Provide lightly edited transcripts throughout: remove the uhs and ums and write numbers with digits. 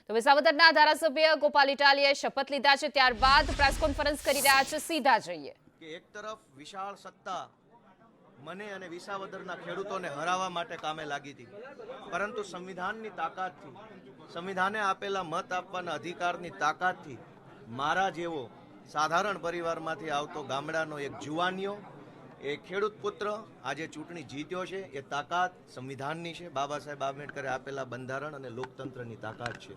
તો વિસાવદરના ધારાસભ્ય ગોપાલ ઇટાલિયાએ શપથ લીધા છે, ત્યારબાદ પ્રેસ કોન્ફરન્સ કરી રહ્યા છે. સીધા જોઈએ કે એક તરફ વિશાળ સત્તા મને અને વિસાવદરના ખેડૂતોને હરાવવા માટે કામે લાગી હતી, પરંતુ સંવિધાનની તાકાતથી, સંવિધાને આપેલા મત આપવાના અધિકારની તાકાતથી મારા જેવો સાધારણ પરિવારમાંથી આવતો ગામડાનો એક જુવાનિયો, એ ખેડૂત પુત્ર આજે ચૂંટણી જીત્યો છે. એ તાકાત સંવિધાનની છે, બાબા સાહેબ આંબેડકરે આપેલા બંધારણ અને લોકતંત્રની તાકાત છે.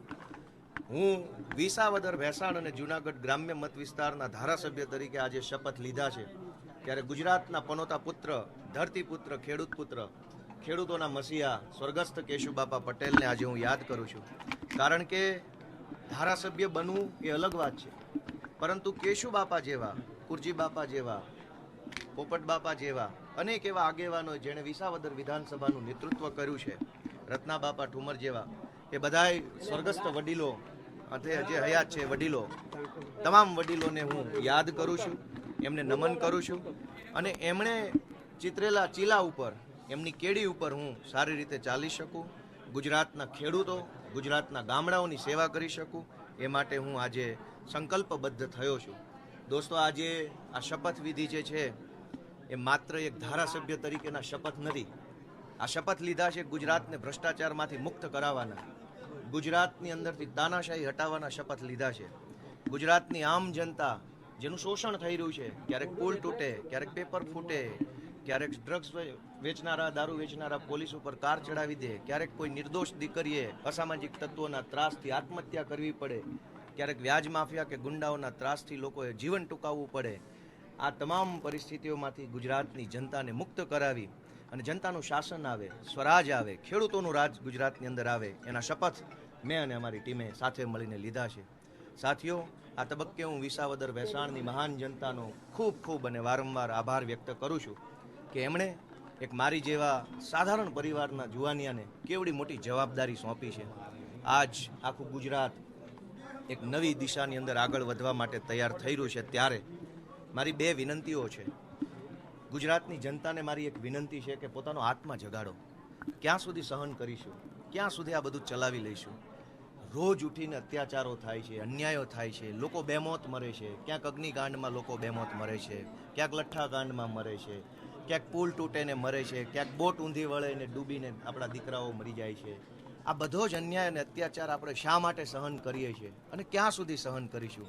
હું વિસાવદર, ભેસાણ અને જૂનાગઢ ગ્રામ્ય મત વિસ્તારના ધારાસભ્ય તરીકે આજે શપથ લીધા છે, ત્યારે ગુજરાતના પનોતા પુત્ર, ધરતીપુત્ર, ખેડૂત પુત્ર, ખેડૂતોના મસીહા સ્વર્ગસ્થ કેશુબાપા પટેલને આજે હું યાદ કરું છું. કારણ કે ધારાસભ્ય બનવું એ અલગ વાત છે, પરંતુ કેશુબાપા જેવા, કુરજી બાપા જેવા, પોપટ બાપા જેવા અનેક એવા આગેવાનો જેણે વિસાવદર વિધાનસભાનું નેતૃત્વ કર્યું છે, રત્ના બાપા ઠુમર જેવા, એ બધાય સ્વર્ગસ્થ વડીલો, જે હયાત છે વડીલો, તમામ વડીલોને હું યાદ કરું છું, એમને નમન કરું છું. અને એમણે ચિતરેલા ચીલા ઉપર, એમની કેડી ઉપર હું સારી રીતે ચાલી શકું, ગુજરાતના ખેડૂતો, ગુજરાતના ગામડાઓની સેવા કરી શકું, એ માટે હું આજે સંકલ્પબદ્ધ થયો છું. દોસ્તો, આજે આ શપથવિધિ જે છે એ માત્ર એક ધારાસભ્ય તરીકેના શપથ નથી. આ શપથ લીધા છે ગુજરાતને ભ્રષ્ટાચારમાંથી મુક્ત કરાવવાના, ગુજરાતની અંદરથી તાનાશાહી હટાવવાના શપથ લીધા છે. ગુજરાતની આમ જનતા જેનું શોષણ થઈ રહ્યું છે, ક્યારેક પુલ તૂટે, ક્યારેક પેપર ફૂટે, ક્યારેક ડ્રગ્સ વેચનારા, દારૂ વેચનારા પોલીસ ઉપર કાર ચડાવી દે, ક્યારેક કોઈ નિર્દોષ દીકરીએ અસામાજિક તત્વોના ત્રાસથી આત્મહત્યા કરવી પડે, ક્યારેક વ્યાજ માફિયા કે ગુંડાઓના ત્રાસથી લોકોએ જીવન ટૂંકાવવું પડે. આ તમામ પરિસ્થિતિઓમાંથી ગુજરાતની જનતાને મુક્ત કરાવી અને જનતાનું શાસન આવે, સ્વરાજ આવે, ખેડૂતોનું રાજ ગુજરાતની અંદર આવે, એના શપથ મેં અને અમારી ટીમે સાથે મળીને લીધા છે. સાથીઓ, આ તબક્કે હું વિસાવદર ભેસાણની મહાન જનતાનો ખૂબ ખૂબ અને વારંવાર આભાર વ્યક્ત કરું છું કે એમણે એક મારી જેવા સાધારણ પરિવારના જુવાનિયાને કેવડી મોટી જવાબદારી સોંપી છે. આજ આખું ગુજરાત એક નવી દિશાની અંદર આગળ વધવા માટે તૈયાર થઈ રહ્યું છે. ત્યારે મારી બે વિનંતીઓ છે. ગુજરાતની જનતાને મારી એક વિનંતી છે કે પોતાનો આત્મા જગાડો. ક્યાં સુધી સહન કરીશું? ક્યાં સુધી આ બધું ચલાવી લઈશું? રોજ ઉઠીને અત્યાચારો થાય છે, અન્યાયો થાય છે, લોકો બેમોત મરે છે. ક્યાંક અગ્નિકાંડમાં લોકો બેમોત મરે છે, ક્યાંક લઠ્ઠાકાંડમાં મરે છે, ક્યાંક પુલ તૂટેને મરે છે, ક્યાંક બોટ ઊંધી વળે ડૂબીને આપણા દીકરાઓ મરી જાય છે. આ બધો જ અન્યાય અને અત્યાચાર આપણે શા માટે સહન કરીએ છીએ અને ક્યાં સુધી સહન કરીશું?